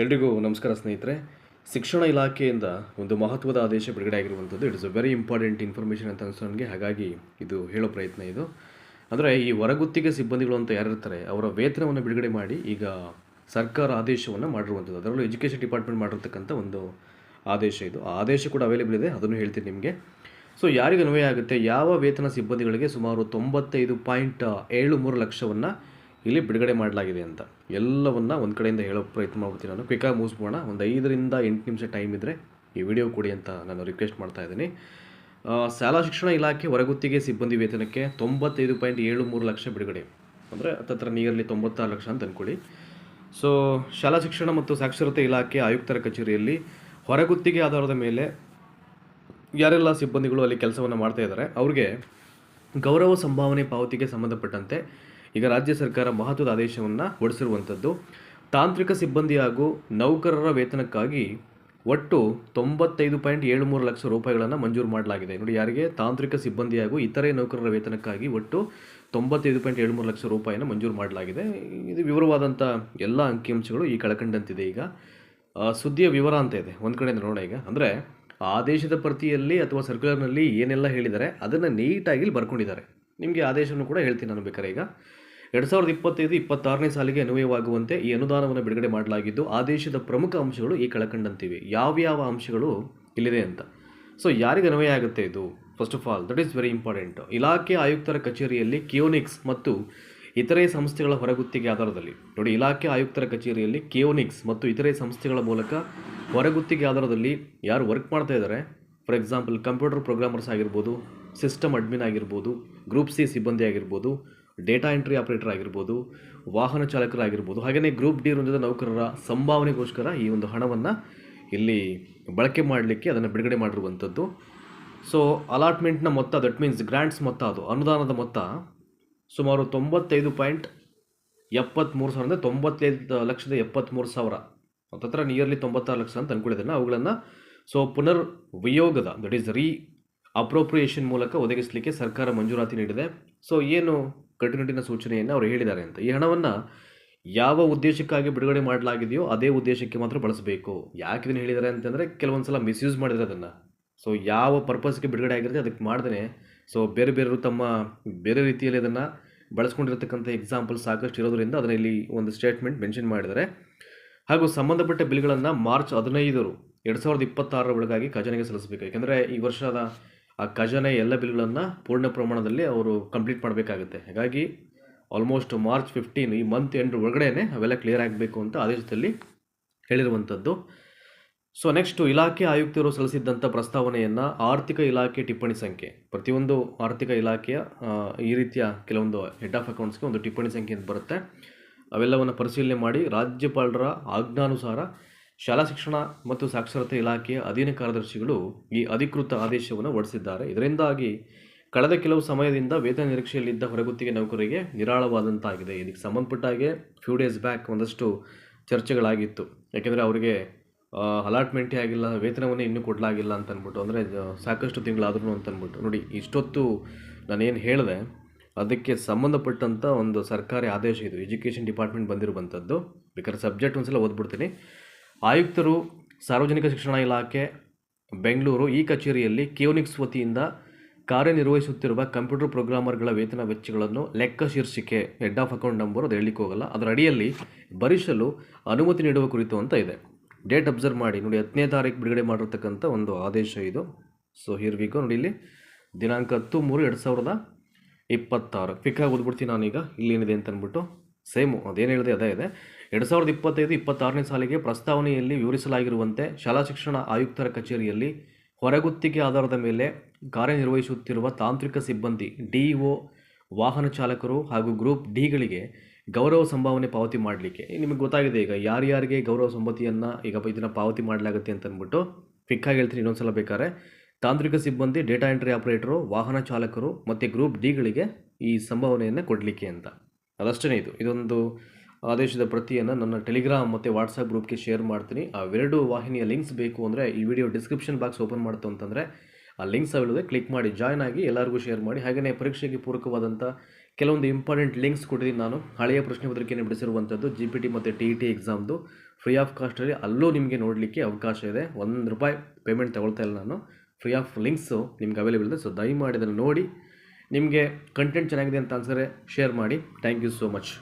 ಎಲ್ರಿಗೂ ನಮಸ್ಕಾರ ಸ್ನೇಹಿತರೆ. ಶಿಕ್ಷಣ ಇಲಾಖೆಯಿಂದ ಒಂದು ಮಹತ್ವದ ಆದೇಶ ಬಿಡುಗಡೆ ಆಗಿರುವಂಥದ್ದು. It is a very important information ಅಂತ ಅನಿಸ್ತು ನನಗೆ. ಹಾಗಾಗಿ ಇದು ಹೇಳೋ ಪ್ರಯತ್ನ ಇದು. ಅಂದರೆ ಈ ಹೊರಗುತ್ತಿಗೆ ಸಿಬ್ಬಂದಿಗಳು ಅಂತ ಯಾರಿರ್ತಾರೆ ಅವರ ವೇತನವನ್ನು ಬಿಡುಗಡೆ ಮಾಡಿ ಈಗ ಸರ್ಕಾರ ಆದೇಶವನ್ನು ಮಾಡಿರುವಂಥದ್ದು. ಅದರಲ್ಲೂ ಎಜುಕೇಷನ್ ಡಿಪಾರ್ಟ್ಮೆಂಟ್ ಮಾಡಿರ್ತಕ್ಕಂಥ ಒಂದು ಆದೇಶ ಇದು. ಆ ಆದೇಶ ಕೂಡ ಅವೈಲೇಬಲ್ ಇದೆ, ಅದನ್ನು ಹೇಳ್ತೀನಿ ನಿಮಗೆ. ಸೊ ಯಾರಿಗೆ ಅನ್ವಯ ಆಗುತ್ತೆ, ಯಾವ ವೇತನ ಸಿಬ್ಬಂದಿಗಳಿಗೆ ಸುಮಾರು 95.73 ಲಕ್ಷವನ್ನು ಇಲ್ಲಿ ಬಿಡುಗಡೆ ಮಾಡಲಾಗಿದೆ ಅಂತ ಎಲ್ಲವನ್ನು ಒಂದು ಕಡೆಯಿಂದ ಹೇಳೋ ಪ್ರಯತ್ನ ಮಾಡ್ತೀನಿ. ನಾನು ಕ್ವಿಕ್ಕಾಗಿ ಮುಗಿಸ್ಬೋಣ. ಒಂದು 5ರಿಂದ 8 ನಿಮಿಷ ಟೈಮ್ ಇದ್ದರೆ ಈ ವಿಡಿಯೋ ಕೊಡಿ ಅಂತ ನಾನು ರಿಕ್ವೆಸ್ಟ್ ಮಾಡ್ತಾ ಇದ್ದೀನಿ. ಶಾಲಾ ಶಿಕ್ಷಣ ಇಲಾಖೆ ಹೊರಗುತ್ತಿಗೆ ಸಿಬ್ಬಂದಿ ವೇತನಕ್ಕೆ 95.73 ಲಕ್ಷ ಬಿಡುಗಡೆ, ಅಂದರೆ ಹತ್ತತ್ರ ನಿಯರ್ಲಿ 96 ಲಕ್ಷ ಅಂತ ಅಂದ್ಕೊಳ್ಳಿ. ಸೊ ಶಾಲಾ ಶಿಕ್ಷಣ ಮತ್ತು ಸಾಕ್ಷರತೆ ಇಲಾಖೆ ಆಯುಕ್ತರ ಕಚೇರಿಯಲ್ಲಿ ಹೊರಗುತ್ತಿಗೆ ಆಧಾರದ ಮೇಲೆ ಯಾರೆಲ್ಲ ಸಿಬ್ಬಂದಿಗಳು ಅಲ್ಲಿ ಕೆಲಸವನ್ನು ಮಾಡ್ತಾ ಇದ್ದಾರೆ ಅವ್ರಿಗೆ ಗೌರವ ಸಂಭಾವನೆ ಪಾವತಿಗೆ ಸಂಬಂಧಪಟ್ಟಂತೆ ಈಗ ರಾಜ್ಯ ಸರ್ಕಾರ ಮಹತ್ವದ ಆದೇಶವನ್ನು ಹೊರಡಿಸಿರುವಂಥದ್ದು. ತಾಂತ್ರಿಕ ಸಿಬ್ಬಂದಿ ಹಾಗೂ ನೌಕರರ ವೇತನಕ್ಕಾಗಿ ಒಟ್ಟು 95.73 ಲಕ್ಷ ರೂಪಾಯಿಗಳನ್ನು ಮಂಜೂರು ಮಾಡಲಾಗಿದೆ. ನೋಡಿ, ಯಾರಿಗೆ ತಾಂತ್ರಿಕ ಸಿಬ್ಬಂದಿ ಹಾಗೂ ಇತರೆ ನೌಕರರ ವೇತನಕ್ಕಾಗಿ ಒಟ್ಟು 95.73 ಲಕ್ಷ ರೂಪಾಯಿನ ಮಂಜೂರು ಮಾಡಲಾಗಿದೆ. ಇದು ವಿವರವಾದಂಥ ಎಲ್ಲ ಅಂಕಿಅಂಶಗಳು ಈ ಕೆಳಕಂಡಂತಿದೆ. ಈಗ ಸುದ್ದಿಯ ವಿವರ ಅಂತ ಇದೆ ಒಂದು ಕಡೆಯಿಂದ ನೋಡೋಣ. ಈಗ ಅಂದರೆ ಆದೇಶದ ಪ್ರತಿಯಲ್ಲಿ ಅಥವಾ ಸರ್ಕ್ಯುಲರ್ನಲ್ಲಿ ಏನೆಲ್ಲ ಹೇಳಿದ್ದಾರೆ ಅದನ್ನು ನೀಟಾಗಿ ಬರ್ಕೊಂಡಿದ್ದಾರೆ. ನಿಮಗೆ ಆದೇಶವನ್ನು ಕೂಡ ಹೇಳ್ತೀನಿ ನಾನು ಬೇಕಾದ್ರೆ. ಈಗ 2025-26ನೇ ಸಾಲಿಗೆ ಅನ್ವಯವಾಗುವಂತೆ ಈ ಅನುದಾನವನ್ನು ಬಿಡುಗಡೆ ಮಾಡಲಾಗಿದ್ದು, ಆದೇಶದ ಪ್ರಮುಖ ಅಂಶಗಳು ಈ ಕೆಳಕಂಡಂತಿವೆ. ಯಾವ್ಯಾವ ಅಂಶಗಳು ಇಲ್ಲಿದೆ ಅಂತ. ಸೊ ಯಾರಿಗೆ ಅನ್ವಯ ಆಗುತ್ತೆ ಇದು? First of all, that is very important. ಇಲಾಖೆ ಆಯುಕ್ತರ ಕಚೇರಿಯಲ್ಲಿ ಕಿಯೋನಿಕ್ಸ್ ಮತ್ತು ಇತರೆ ಸಂಸ್ಥೆಗಳ ಹೊರಗುತ್ತಿಗೆ ಆಧಾರದಲ್ಲಿ, ನೋಡಿ, ಇಲಾಖೆ ಆಯುಕ್ತರ ಕಚೇರಿಯಲ್ಲಿ ಕಿಯೋನಿಕ್ಸ್ ಮತ್ತು ಇತರೆ ಸಂಸ್ಥೆಗಳ ಮೂಲಕ ಹೊರಗುತ್ತಿಗೆ ಆಧಾರದಲ್ಲಿ ಯಾರು ವರ್ಕ್ ಮಾಡ್ತಾ ಇದ್ದಾರೆ, ಫಾರ್ ಎಕ್ಸಾಂಪಲ್ ಕಂಪ್ಯೂಟರ್ ಪ್ರೋಗ್ರಾಮರ್ಸ್ ಆಗಿರ್ಬೋದು, ಸಿಸ್ಟಮ್ ಅಡ್ಮಿನ್ ಆಗಿರ್ಬೋದು, ಗ್ರೂಪ್ ಸಿ ಸಿಬ್ಬಂದಿ ಆಗಿರ್ಬೋದು, ಡೇಟಾ ಎಂಟ್ರಿ ಆಪರೇಟರ್ ಆಗಿರ್ಬೋದು, ವಾಹನ ಚಾಲಕರಾಗಿರ್ಬೋದು, ಹಾಗೆಯೇ ಗ್ರೂಪ್ ಡಿ ವೃಂದದ ನೌಕರರ ಸಂಭಾವನೆಗೋಸ್ಕರ ಈ ಒಂದು ಹಣವನ್ನು ಇಲ್ಲಿ ಬಳಕೆ ಮಾಡಲಿಕ್ಕೆ ಅದನ್ನು ಬಿಡುಗಡೆ ಮಾಡಿರುವಂಥದ್ದು. ಸೊ ಅಲಾಟ್ಮೆಂಟ್ನ ಮೊತ್ತ, ದಟ್ ಮೀನ್ಸ್ ಗ್ರ್ಯಾಂಟ್ಸ್ ಮೊತ್ತ, ಅದು ಅನುದಾನದ ಮೊತ್ತ ಸುಮಾರು 95.73 ಅಂದರೆ 95,73,000 ಹತ್ತತ್ರ ನಿಯರ್ಲಿ 96 ಲಕ್ಷ ಅಂತ ಅಂದ್ಕೊಂಡಿದ್ದೇನೆ. ಅವುಗಳನ್ನು ಪುನರ್ ವಿಯೋಗದ, ದಟ್ ಈಸ್ ಅಪ್ರೋಪ್ರಿಯೇಷನ್ ಮೂಲಕ ಒದಗಿಸಲಿಕ್ಕೆ ಸರ್ಕಾರ ಮಂಜೂರಾತಿ ನೀಡಿದೆ. ಸೊ ಏನು ಕಟ್ಟುನಿಟ್ಟಿನ ಸೂಚನೆಯನ್ನು ಅವರು ಹೇಳಿದ್ದಾರೆ ಅಂತ. ಈ ಹಣವನ್ನು ಯಾವ ಉದ್ದೇಶಕ್ಕಾಗಿ ಬಿಡುಗಡೆ ಮಾಡಲಾಗಿದೆಯೋ ಅದೇ ಉದ್ದೇಶಕ್ಕೆ ಮಾತ್ರ ಬಳಸಬೇಕು. ಯಾಕೆ ಇದನ್ನು ಹೇಳಿದ್ದಾರೆ ಅಂತಂದರೆ, ಕೆಲವೊಂದು ಸಲ ಮಿಸ್ಯೂಸ್ ಮಾಡಿದರೆ ಅದನ್ನು. ಸೊ ಯಾವ ಪರ್ಪಸ್ಗೆ ಬಿಡುಗಡೆ ಆಗಿರುತ್ತೆ ಅದಕ್ಕೆ ಮಾಡ್ದೇ ಬೇರೆಯವರು ತಮ್ಮ ಬೇರೆ ರೀತಿಯಲ್ಲಿ ಅದನ್ನು ಬಳಸ್ಕೊಂಡಿರತಕ್ಕಂಥ ಎಕ್ಸಾಂಪಲ್ ಸಾಕಷ್ಟು ಇರೋದರಿಂದ ಅದನ್ನು ಇಲ್ಲಿ ಒಂದು ಸ್ಟೇಟ್ಮೆಂಟ್ ಮೆನ್ಷನ್ ಮಾಡಿದ್ದಾರೆ. ಹಾಗೂ ಸಂಬಂಧಪಟ್ಟ ಬಿಲ್ಗಳನ್ನು ಮಾರ್ಚ್ 15, 2026 ಒಳಗಾಗಿ ಖಜಾನೆಗೆ ಸಲ್ಲಿಸಬೇಕು. ಯಾಕೆಂದರೆ ಈ ವರ್ಷದ ಆ ಖಜಾನೆ ಎಲ್ಲ ಬಿಲ್ಗಳನ್ನು ಪೂರ್ಣ ಪ್ರಮಾಣದಲ್ಲಿ ಅವರು ಕಂಪ್ಲೀಟ್ ಮಾಡಬೇಕಾಗುತ್ತೆ. ಹಾಗಾಗಿ ಆಲ್ಮೋಸ್ಟ್ ಮಾರ್ಚ್ 15, ಈ ಮಂತ್ ಎಂಡ್ ಒಳಗಡೆ ಅವೆಲ್ಲ ಕ್ಲಿಯರ್ ಆಗಬೇಕು ಅಂತ ಆದೇಶದಲ್ಲಿ ಹೇಳಿರುವಂಥದ್ದು. ಸೊ ನೆಕ್ಸ್ಟು, ಇಲಾಖೆ ಆಯುಕ್ತರು ಸಲ್ಲಿಸಿದ್ದಂಥ ಪ್ರಸ್ತಾವನೆಯನ್ನು ಆರ್ಥಿಕ ಇಲಾಖೆ ಟಿಪ್ಪಣಿ ಸಂಖ್ಯೆ, ಪ್ರತಿಯೊಂದು ಆರ್ಥಿಕ ಇಲಾಖೆಯ ಈ ರೀತಿಯ ಕೆಲವೊಂದು ಹೆಡ್ ಆಫ್ ಅಕೌಂಟ್ಸ್ಗೆ ಒಂದು ಟಿಪ್ಪಣಿ ಸಂಖ್ಯೆ ಅಂತ ಬರುತ್ತೆ. ಅವೆಲ್ಲವನ್ನು ಪರಿಶೀಲನೆ ಮಾಡಿ ರಾಜ್ಯಪಾಲರ ಆಜ್ಞಾನುಸಾರ ಶಾಲಾ ಶಿಕ್ಷಣ ಮತ್ತು ಸಾಕ್ಷರತೆ ಇಲಾಖೆಯ ಅಧೀನ ಕಾರ್ಯದರ್ಶಿಗಳು ಈ ಅಧಿಕೃತ ಆದೇಶವನ್ನು ಹೊರಡಿಸಿದ್ದಾರೆ. ಇದರಿಂದಾಗಿ ಕಳೆದ ಕೆಲವು ಸಮಯದಿಂದ ವೇತನ ನಿರೀಕ್ಷೆಯಲ್ಲಿದ್ದ ಹೊರಗುತ್ತಿಗೆ ನೌಕರರಿಗೆ ನಿರಾಳವಾದಂತಾಗಿದೆ. ಇದಕ್ಕೆ ಸಂಬಂಧಪಟ್ಟ ಹಾಗೆ ಫ್ಯೂ ಡೇಸ್ ಬ್ಯಾಕ್ ಒಂದಷ್ಟು ಚರ್ಚೆಗಳಾಗಿತ್ತು. ಯಾಕೆಂದರೆ ಅವರಿಗೆ ಅಲಾಟ್ಮೆಂಟೇ ಆಗಿಲ್ಲ, ವೇತನವನ್ನೇ ಇನ್ನೂ ಕೊಡಲಾಗಿಲ್ಲ ಅಂತ ಅಂದ್ಬಿಟ್ಟು, ಅಂದರೆ ಸಾಕಷ್ಟು ತಿಂಗಳಾದ್ರೂ ಅಂತ ಅಂದ್ಬಿಟ್ಟು. ನೋಡಿ, ಇಷ್ಟೊತ್ತು ನಾನೇನು ಹೇಳಿದೆ ಅದಕ್ಕೆ ಸಂಬಂಧಪಟ್ಟಂಥ ಒಂದು ಸರ್ಕಾರಿ ಆದೇಶ ಇದು. ಎಜುಕೇಷನ್ ಡಿಪಾರ್ಟ್ಮೆಂಟ್ ಬಂದಿರುವಂಥದ್ದು. ಬೇಕಾದ್ರೆ ಸಬ್ಜೆಕ್ಟ್ ಒಂದ್ಸಲ ಓದ್ಬಿಡ್ತೀನಿ. ಆಯುಕ್ತರು, ಸಾರ್ವಜನಿಕ ಶಿಕ್ಷಣ ಇಲಾಖೆ ಬೆಂಗಳೂರು ಈ ಕಚೇರಿಯಲ್ಲಿ ಕಿಯೋನಿಕ್ಸ್ ವತಿಯಿಂದ ಕಾರ್ಯನಿರ್ವಹಿಸುತ್ತಿರುವ ಕಂಪ್ಯೂಟರ್ ಪ್ರೋಗ್ರಾಮರ್ಗಳ ವೇತನ ವೆಚ್ಚಗಳನ್ನು ಲೆಕ್ಕ ಶೀರ್ಷಿಕೆ, ಹೆಡ್ ಆಫ್ ಅಕೌಂಟ್ ನಂಬರು, ಅದು ಹೇಳಲಿಕ್ಕೆ ಹೋಗಲ್ಲ, ಅದರ ಅಡಿಯಲ್ಲಿ ಭರಿಸಲು ಅನುಮತಿ ನೀಡುವ ಕುರಿತು ಅಂತ ಇದೆ. ಡೇಟ್ ಅಬ್ಸರ್ವ್ ಮಾಡಿ. ನೋಡಿ, 10ನೇ ತಾರೀಕು ಬಿಡುಗಡೆ ಮಾಡಿರ್ತಕ್ಕಂಥ ಒಂದು ಆದೇಶ ಇದು. So here we go. ನೋಡಿ, ಇಲ್ಲಿ ದಿನಾಂಕ 10/3/2026. ಕ್ವಿಕ್ಕಾಗಿ ಓದ್ಬಿಡ್ತೀನಿ ನಾನೀಗ ಇಲ್ಲೇನಿದೆ ಅಂತ ಅಂದ್ಬಿಟ್ಟು. ಸೇಮು ಅದೇನು ಹೇಳಿದೆ ಅದೇ ಇದೆ. 2025-26ನೇ ಸಾಲಿಗೆ ಪ್ರಸ್ತಾವನೆಯಲ್ಲಿ ವಿವರಿಸಲಾಗಿರುವಂತೆ ಶಾಲಾ ಶಿಕ್ಷಣ ಆಯುಕ್ತರ ಕಚೇರಿಯಲ್ಲಿ ಹೊರಗುತ್ತಿಗೆ ಆಧಾರದ ಮೇಲೆ ಕಾರ್ಯನಿರ್ವಹಿಸುತ್ತಿರುವ ತಾಂತ್ರಿಕ ಸಿಬ್ಬಂದಿ, ಡಿಒ, ವಾಹನ ಚಾಲಕರು ಹಾಗೂ ಗ್ರೂಪ್ ಡಿಗಳಿಗೆ ಗೌರವ ಸಂಭಾವನೆ ಪಾವತಿ ಮಾಡಲಿಕ್ಕೆ, ನಿಮಗೆ ಗೊತ್ತಾಗಿದೆ ಈಗ ಯಾರ್ಯಾರಿಗೆ ಗೌರವ ಸಂಭಾವನೆಯನ್ನು ಈಗ ಇದನ್ನು ಪಾವತಿ ಮಾಡಲಾಗುತ್ತೆ ಅಂತ ಅಂದ್ಬಿಟ್ಟು. ಕ್ವಿಕ್ಕಾಗಿ ಹೇಳ್ತೀನಿ ಇನ್ನೊಂದು ಸಲ ಬೇಕಾದ್ರೆ. ತಾಂತ್ರಿಕ ಸಿಬ್ಬಂದಿ, ಡೇಟಾ ಎಂಟ್ರಿ ಆಪರೇಟರು, ವಾಹನ ಚಾಲಕರು ಮತ್ತು ಗ್ರೂಪ್ ಡಿಗಳಿಗೆ ಈ ಸಂಭಾವನೆಯನ್ನು ಕೊಡಲಿಕ್ಕೆ ಅಂತ. ಅದಷ್ಟೇ ಇದು. ಇದೊಂದು ಆದೇಶದ ಪ್ರತಿಯನ್ನು ನನ್ನ ಟೆಲಿಗ್ರಾಮ್ ಮತ್ತು ವಾಟ್ಸಪ್ ಗ್ರೂಪ್ಗೆ ಶೇರ್ ಮಾಡ್ತೀನಿ. ಅವೆರಡು ವಾಹಿನಿಯ ಲಿಂಕ್ಸ್ ಬೇಕು ಅಂದರೆ ಈ ವಿಡಿಯೋ ಡಿಸ್ಕ್ರಿಪ್ಷನ್ ಬಾಕ್ಸ್ ಓಪನ್ ಮಾಡ್ತು ಅಂತಂದರೆ ಆ ಲಿಂಕ್ಸ್ ಅವೈಲೇಬಲ್, ಕ್ಲಿಕ್ ಮಾಡಿ ಜಾಯ್ನ್ ಆಗಿ ಎಲ್ಲರಿಗೂ ಶೇರ್ ಮಾಡಿ. ಹಾಗೆಯೇ ಪರೀಕ್ಷೆಗೆ ಪೂರಕವಾದಂಥ ಕೆಲವೊಂದು ಇಂಪಾರ್ಟೆಂಟ್ ಲಿಂಕ್ಸ್ ಕೊಟ್ಟಿದ್ದೀನಿ ನಾನು. ಹಳೆಯ ಪ್ರಶ್ನೆ ಪತ್ರಿಕೆಯನ್ನು ಬಿಡಿಸಿರುವಂಥದ್ದು, GPT ಮತ್ತು TET ಎಕ್ಸಾಮ್ದು ಫ್ರೀ ಆಫ್ ಕಾಸ್ಟಲ್ಲಿ ಅಲ್ಲೂ ನಿಮಗೆ ನೋಡಲಿಕ್ಕೆ ಅವಕಾಶ ಇದೆ. ₹1 ಪೇಮೆಂಟ್ ತೊಗೊಳ್ತಾ ಇಲ್ಲ ನಾನು. ಫ್ರೀ ಆಫ್ ಲಿಂಕ್ಸು ನಿಮ್ಗೆ ಅವೈಲೇಬಲ್ ಇದೆ. ಸೊ ದಯಮಾಡಿ ಅದನ್ನು ನೋಡಿ. ನಿಮಗೆ ಕಂಟೆಂಟ್ ಚೆನ್ನಾಗಿದೆ ಅಂತ ಅನ್ಸಿದ್ರೆ ಶೇರ್ ಮಾಡಿ. Thank you so much.